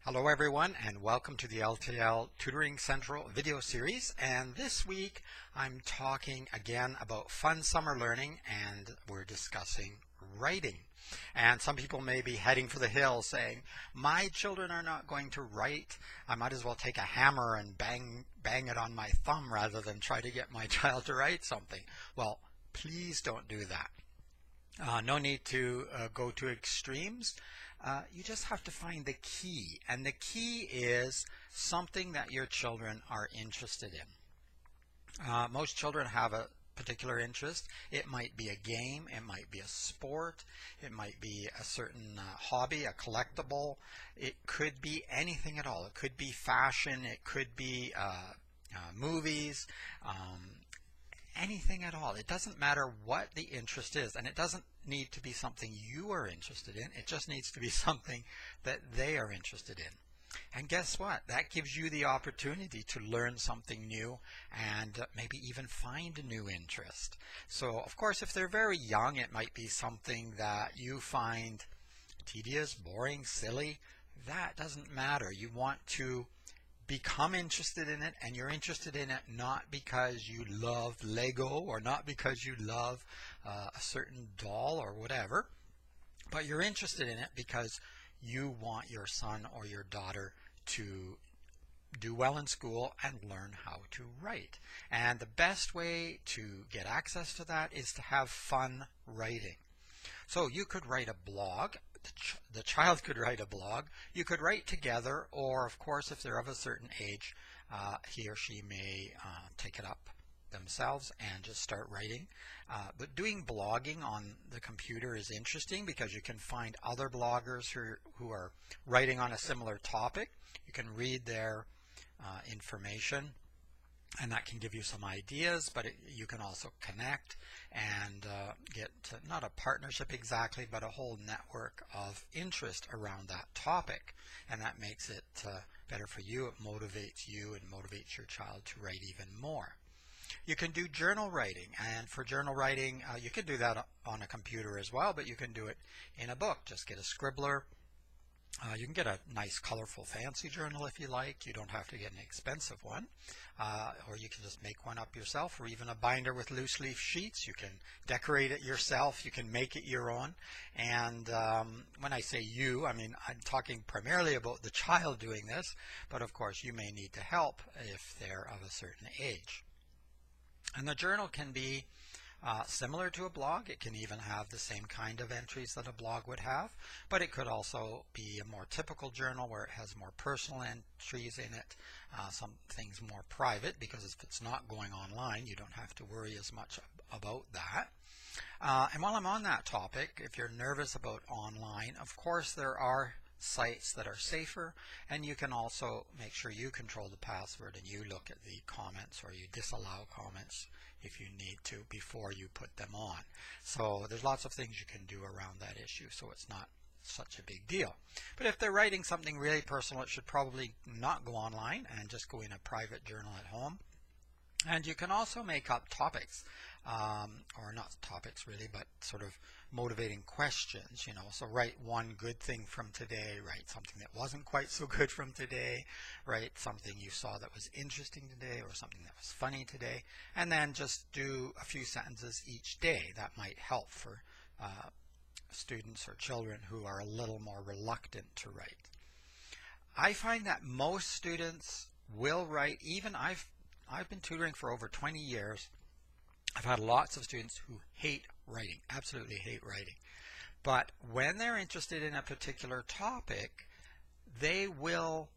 Hello everyone, and welcome to the L.T.L. Tutoring Central video series. And this week I'm talking again about fun summer learning, and we're discussing writing. And some people may be heading for the hills saying, my children are not going to write. I might as well take a hammer and bang it on my thumb rather than try to get my child to write something. Well, please don't do that. No need to go to extremes. You just have to find the key, and the key is something that your children are interested in. Most children have a particular interest. It might be a game, it might be a sport, it might be a certain hobby, a collectible. It could be anything at all. It could be fashion, it could be movies, anything at all. It doesn't matter what the interest is, and it doesn't need to be something you are interested in. It just needs to be something that they are interested in. And guess what? That gives you the opportunity to learn something new and maybe even find a new interest. So, of course, if they're very young, it might be something that you find tedious, boring, silly. That doesn't matter. You want to become interested in it, and you're interested in it not because you love Lego or not because you love a certain doll or whatever, but you're interested in it because you want your son or your daughter to do well in school and learn how to write. And the best way to get access to that is to have fun writing. So you could write a blog. The child could write a blog. You could write together, or of course, if they're of a certain age, he or she may take it up themselves and just start writing. But doing blogging on the computer is interesting because you can find other bloggers who are writing on a similar topic. You can read their information, and that can give you some ideas, but you can also connect and get to, not a partnership exactly, but a whole network of interest around that topic. And that makes it better for you. It motivates you and motivates your child to write even more. You can do journal writing, and for journal writing, you can do that on a computer as well, but you can do it in a book. Just get a scribbler. You can get a nice, colorful, fancy journal if you like. You don't have to get an expensive one. Or you can just make one up yourself, or even a binder with loose leaf sheets. You can decorate it yourself. You can make it your own. And when I say you, I mean I'm talking primarily about the child doing this, but of course you may need to help if they're of a certain age. And the journal can be similar to a blog. It can even have the same kind of entries that a blog would have, but it could also be a more typical journal where it has more personal entries in it, some things more private, because if it's not going online, you don't have to worry as much about that. And while I'm on that topic, if you're nervous about online, of course there are sites that are safer, and you can also make sure you control the password and you look at the comments, or you disallow comments if you need to before you put them on. So there's lots of things you can do around that issue, so it's not such a big deal. But if they're writing something really personal, it should probably not go online and just go in a private journal at home. And you can also make up topics, or not topics really, but sort of motivating questions, you know. So write one good thing from today, write something that wasn't quite so good from today, write something you saw that was interesting today, or something that was funny today, and then just do a few sentences each day. That might help for students or children who are a little more reluctant to write. I find that most students will write. Even I've been tutoring for over 20 years. I've had lots of students who hate writing, absolutely hate writing. But when they're interested in a particular topic, they will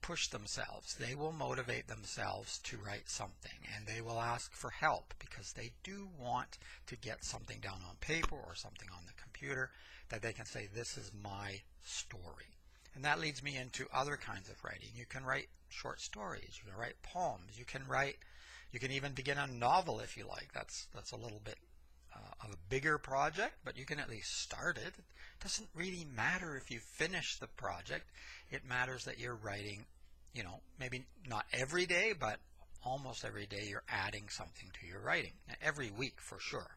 push themselves. They will motivate themselves to write something, and they will ask for help because they do want to get something down on paper or something on the computer that they can say, this is my story. And that leads me into other kinds of writing. You can write short stories, you can write poems, you can even begin a novel if you like. That's a little bit of a bigger project, but you can at least start it. It doesn't really matter if you finish the project. It matters that you're writing, you know, maybe not every day, but almost every day you're adding something to your writing. Now, every week for sure.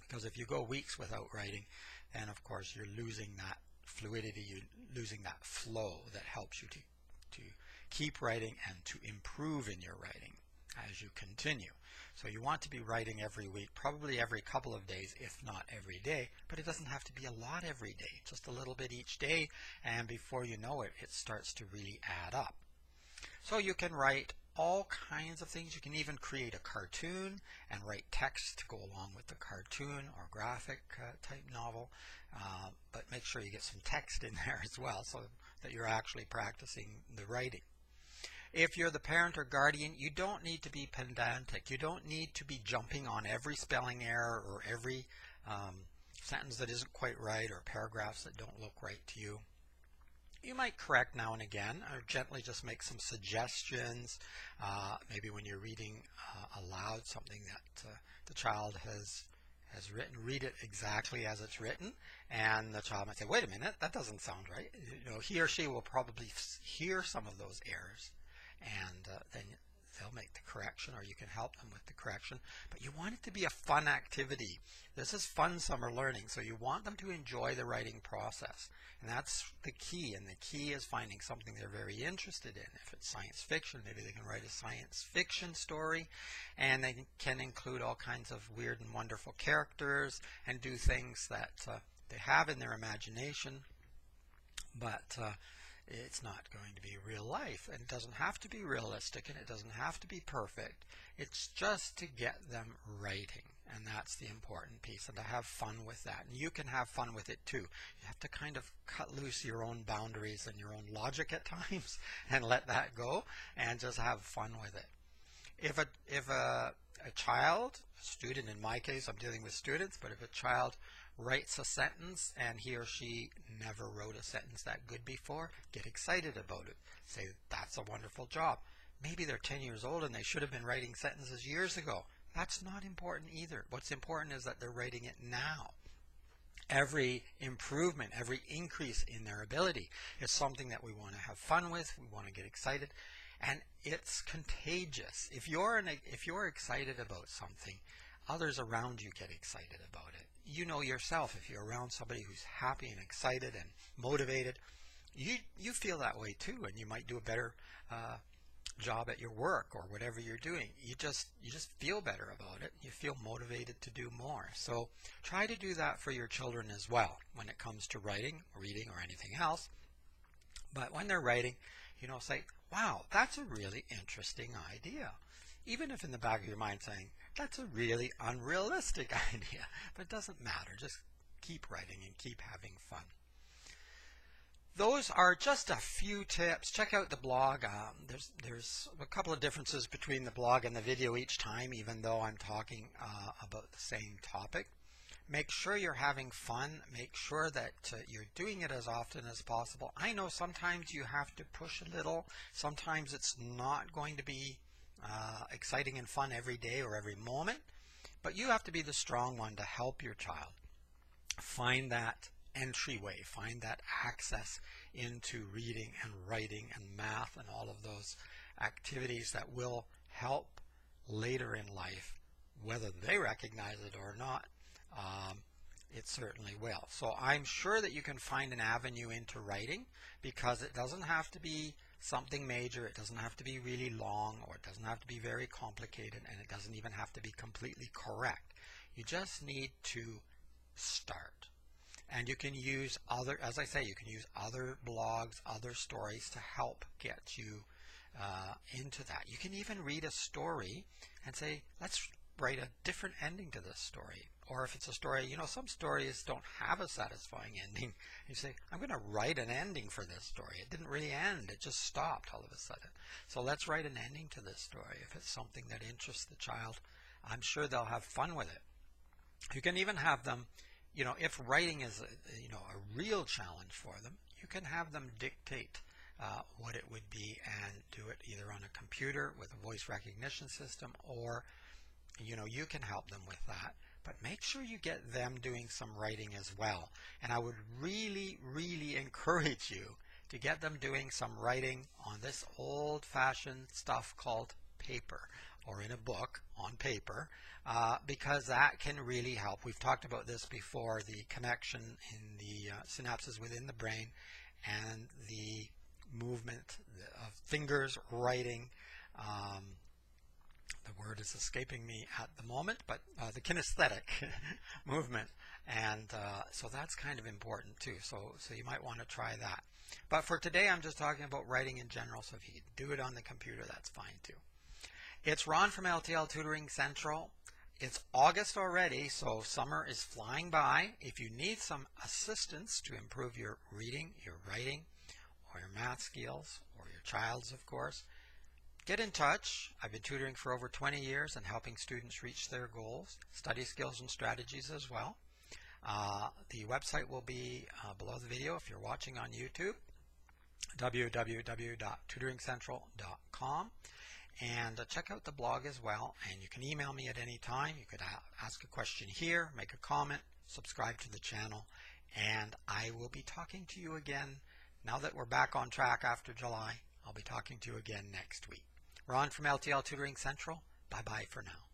Because if you go weeks without writing, then of course you're losing that fluidity, you're losing that flow that helps you to keep writing and to improve in your writing as you continue. So you want to be writing every week, probably every couple of days, if not every day, but it doesn't have to be a lot every day, just a little bit each day, and before you know it, it starts to really add up. So you can write all kinds of things. You can even create a cartoon and write text to go along with the cartoon or graphic type novel, but make sure you get some text in there as well so that you're actually practicing the writing. If you're the parent or guardian, you don't need to be pedantic. You don't need to be jumping on every spelling error or every sentence that isn't quite right or paragraphs that don't look right to you. You might correct now and again, or gently just make some suggestions. Maybe when you're reading aloud something that the child has written, read it exactly as it's written, and the child might say, "Wait a minute, that doesn't sound right." You know, he or she will probably hear some of those errors, and then they'll make the correction, or you can help them with the correction. But you want it to be a fun activity. This is fun summer learning, so you want them to enjoy the writing process. And that's the key, and the key is finding something they're very interested in. If it's science fiction, maybe they can write a science fiction story, and they can include all kinds of weird and wonderful characters and do things that they have in their imagination, but it's not going to be real life, and it doesn't have to be realistic, and it doesn't have to be perfect. It's just to get them writing, and that's the important piece, and to have fun with that. And you can have fun with it too. You have to kind of cut loose your own boundaries and your own logic at times and let that go and just have fun with it. If a child, a student, in my case, I'm dealing with students, but if a child writes a sentence and he or she never wrote a sentence that good before, get excited about it. Say, "That's a wonderful job." Maybe they're 10 years old and they should have been writing sentences years ago. That's not important either. What's important is that they're writing it now. Every improvement, every increase in their ability is something that we want to have fun with, we want to get excited, and it's contagious. If you're excited about something, others around you get excited about it. You know yourself, if you're around somebody who's happy and excited and motivated, you feel that way too, and you might do a better job at your work or whatever you're doing. You just feel better about it. You feel motivated to do more. So try to do that for your children as well when it comes to writing, reading, or anything else. But when they're writing, say, "Wow, that's a really interesting idea." Even if in the back of your mind saying, "That's a really unrealistic idea," but it doesn't matter. Just keep writing and keep having fun. Those are just a few tips. Check out the blog. There's a couple of differences between the blog and the video each time, even though I'm talking about the same topic. Make sure you're having fun. Make sure that you're doing it as often as possible. I know sometimes you have to push a little. Sometimes it's not going to be exciting and fun every day or every moment, but you have to be the strong one to help your child find that entryway, find that access into reading and writing and math and all of those activities that will help later in life, whether they recognize it or not. It certainly will. So I'm sure that you can find an avenue into writing, because it doesn't have to be something major, it doesn't have to be really long, or it doesn't have to be very complicated, and it doesn't even have to be completely correct. You just need to start. And you can use other, as I say, you can use other blogs, other stories to help get you into that. You can even read a story and say, "Let's write a different ending to this story." Or if it's a story, some stories don't have a satisfying ending. You say, "I'm going to write an ending for this story. It didn't really end. It just stopped all of a sudden. So let's write an ending to this story." If it's something that interests the child, I'm sure they'll have fun with it. You can even have them, if writing is a real challenge for them, you can have them dictate what it would be and do it either on a computer with a voice recognition system, or you can help them with that. But make sure you get them doing some writing as well. And I would really, really encourage you to get them doing some writing on this old-fashioned stuff called paper. or in a book on paper, because that can really help. We've talked about this before, the connection in the synapses within the brain and the movement of fingers, writing, the word is escaping me at the moment, but the kinesthetic movement. And so that's kind of important too. So you might want to try that. But for today, I'm just talking about writing in general. So if you can do it on the computer, that's fine too. It's Ron from L.T.L. Tutoring Central. It's August already, so summer is flying by. If you need some assistance to improve your reading, your writing, or your math skills, or your child's, of course, get in touch. I've been tutoring for over 20 years and helping students reach their goals, study skills and strategies as well. The website will be below the video if you're watching on YouTube, www.tutoringcentral.com. And check out the blog as well. And you can email me at any time. You could ask a question here, make a comment, subscribe to the channel, and I will be talking to you again. Now that we're back on track after July, I'll be talking to you again next week. Ron from L.T.L. Tutoring Central. Bye-bye for now.